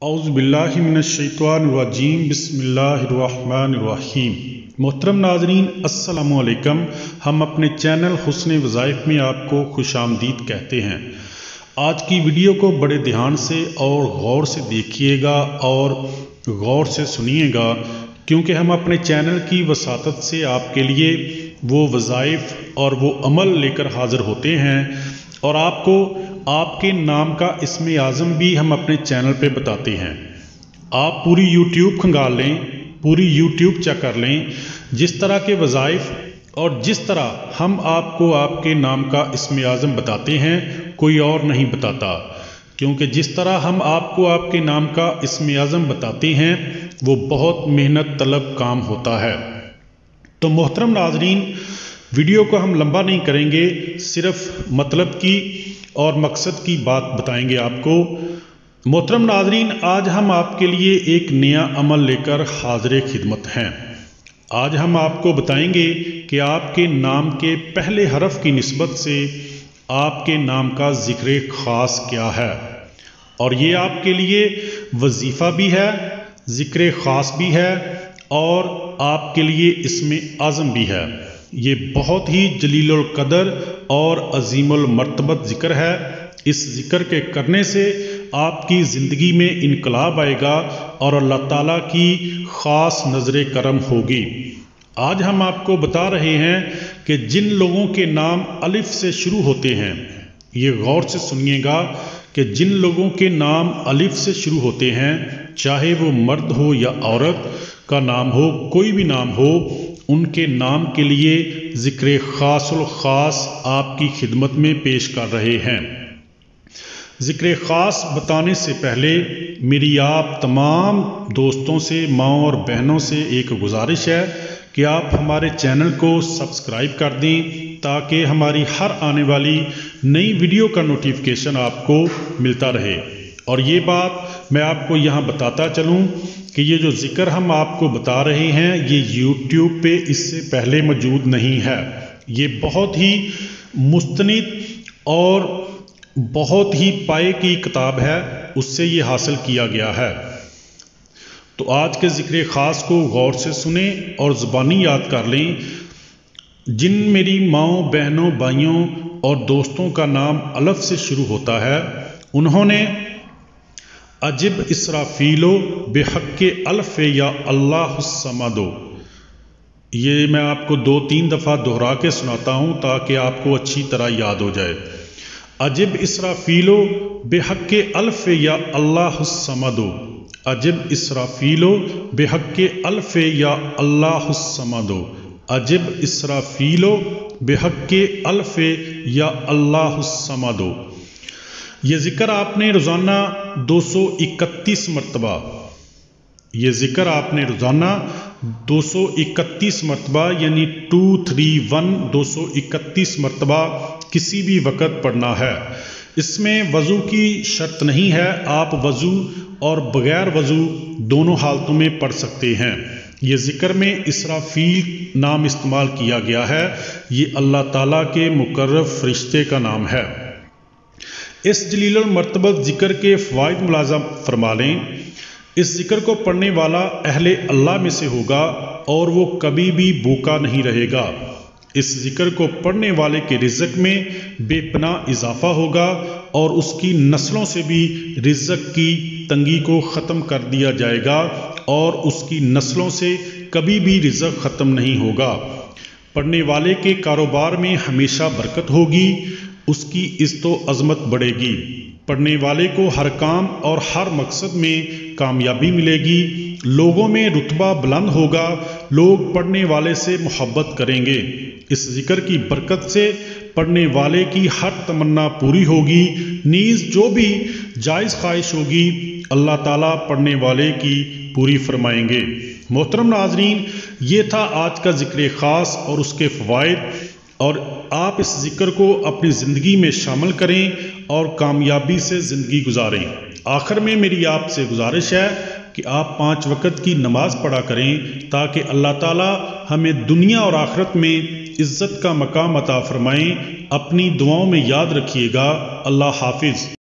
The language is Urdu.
اعوذ باللہ من الشیطان الرجیم بسم اللہ الرحمن الرحیم۔ محترم ناظرین السلام علیکم۔ ہم اپنے چینل حسن وظائف میں آپ کو خوش آمدید کہتے ہیں۔ آج کی ویڈیو کو بڑے دھیان سے اور غور سے دیکھیے گا اور غور سے سنیے گا، کیونکہ ہم اپنے چینل کی وساطت سے آپ کے لیے وہ وظائف اور وہ عمل لے کر حاضر ہوتے ہیں، اور آپ کو آپ کے نام کا اسم اعظم بھی ہم اپنے چینل پہ بتاتے ہیں۔ آپ پوری یوٹیوب کھنگال لیں، پوری یوٹیوب چیک کر لیں، جس طرح کے وظائف اور جس طرح ہم آپ کو آپ کے نام کا اسم اعظم بتاتے ہیں کوئی اور نہیں بتاتا، کیونکہ جس طرح ہم آپ کو آپ کے نام کا اسم اعظم بتاتے ہیں وہ بہت محنت طلب کام ہوتا ہے۔ تو محترم ناظرین، ویڈیو کو ہم لمبا نہیں کریں گے، صرف مطلب کی اور مقصد کی بات بتائیں گے آپ کو۔ محترم ناظرین، آج ہم آپ کے لیے ایک نیا عمل لے کر حاضر خدمت ہیں۔ آج ہم آپ کو بتائیں گے کہ آپ کے نام کے پہلے حرف کی نسبت سے آپ کے نام کا ذکر خاص کیا ہے، اور یہ آپ کے لیے وظیفہ بھی ہے، ذکر خاص بھی ہے، اور آپ کے لیے اسم اعظم بھی ہے۔ یہ بہت ہی جلیل القدر اور عظیم المرتبت ذکر ہے۔ اس ذکر کے کرنے سے آپ کی زندگی میں انقلاب آئے گا اور اللہ تعالیٰ کی خاص نظر کرم ہوگی۔ آج ہم آپ کو بتا رہے ہیں کہ جن لوگوں کے نام الف سے شروع ہوتے ہیں، یہ غور سے سنیے گا کہ جن لوگوں کے نام الف سے شروع ہوتے ہیں، چاہے وہ مرد ہو یا عورت کا نام ہو، کوئی بھی نام ہو، ان کے نام کے لیے ذکر خاص الخاص آپ کی خدمت میں پیش کر رہے ہیں۔ ذکر خاص بتانے سے پہلے میری آپ تمام دوستوں سے، ماؤں اور بہنوں سے ایک گزارش ہے کہ آپ ہمارے چینل کو سبسکرائب کر دیں، تاکہ ہماری ہر آنے والی نئی ویڈیو کا نوٹیفیکیشن آپ کو ملتا رہے۔ اور یہ بات میں آپ کو یہاں بتاتا چلوں کہ یہ جو ذکر ہم آپ کو بتا رہے ہیں یہ یوٹیوب پہ اس سے پہلے موجود نہیں ہے۔ یہ بہت ہی مستند اور بہت ہی پائے کی کتاب ہے، اس سے یہ حاصل کیا گیا ہے۔ تو آج کے ذکر خاص کو غور سے سنیں اور زبانی یاد کر لیں۔ جن میری ماؤں، بہنوں، بھائیوں اور دوستوں کا نام الف سے شروع ہوتا ہے، انہوں نے عجب اسرافیلو بحق الف یا اللہ الصمدو، یہ میں آپ کو 2-3 دفعہ دہرا کے سناتا ہوں تاکہ آپ کو اچھی طرح یاد ہو جائے۔ عجب اسرافیلو بحق الف یا اللہ الصمدو، عجب اسرافیلو بحق الف یا اللہ الصمدو، عجب اسرافیلو بحق الف یا اللہ الصمدو۔ یہ ذکر آپ نے روزانہ 231 مرتبہ، یہ ذکر آپ نے روزانہ 231 مرتبہ یعنی 231 مرتبہ کسی بھی وقت پڑھنا ہے۔ اس میں وضو کی شرط نہیں ہے، آپ وضو اور بغیر وضو دونوں حالتوں میں پڑھ سکتے ہیں۔ یہ ذکر میں اسرافیل نام استعمال کیا گیا ہے، یہ اللہ تعالیٰ کے مقرب فرشتے کا نام ہے۔ اس جلیل المرتبت ذکر کے فوائد ملاحظہ فرما لیں۔ اس ذکر کو پڑھنے والا اہل اللہ میں سے ہوگا اور وہ کبھی بھی بھوکا نہیں رہے گا۔ اس ذکر کو پڑھنے والے کے رزق میں بے پناہ اضافہ ہوگا اور اس کی نسلوں سے بھی رزق کی تنگی کو ختم کر دیا جائے گا اور اس کی نسلوں سے کبھی بھی رزق ختم نہیں ہوگا۔ پڑھنے والے کے کاروبار میں ہمیشہ برکت ہوگی، اس کی عزت و عظمت بڑھے گی، پڑھنے والے کو ہر کام اور ہر مقصد میں کامیابی ملے گی، لوگوں میں رتبہ بلند ہوگا، لوگ پڑھنے والے سے محبت کریں گے۔ اس ذکر کی برکت سے پڑھنے والے کی ہر تمنا پوری ہوگی، نیز جو بھی جائز خواہش ہوگی اللہ تعالیٰ پڑھنے والے کی پوری فرمائیں گے۔ محترم ناظرین، یہ تھا آج کا ذکر خاص اور اس کے فوائد، اور آپ اس ذکر کو اپنی زندگی میں شامل کریں اور کامیابی سے زندگی گزاریں۔ آخر میں میری آپ سے گزارش ہے کہ آپ 5 وقت کی نماز پڑھا کریں، تاکہ اللہ تعالیٰ ہمیں دنیا اور آخرت میں عزت کا مقام عطا فرمائیں۔ اپنی دعاؤں میں یاد رکھیے گا۔ اللہ حافظ۔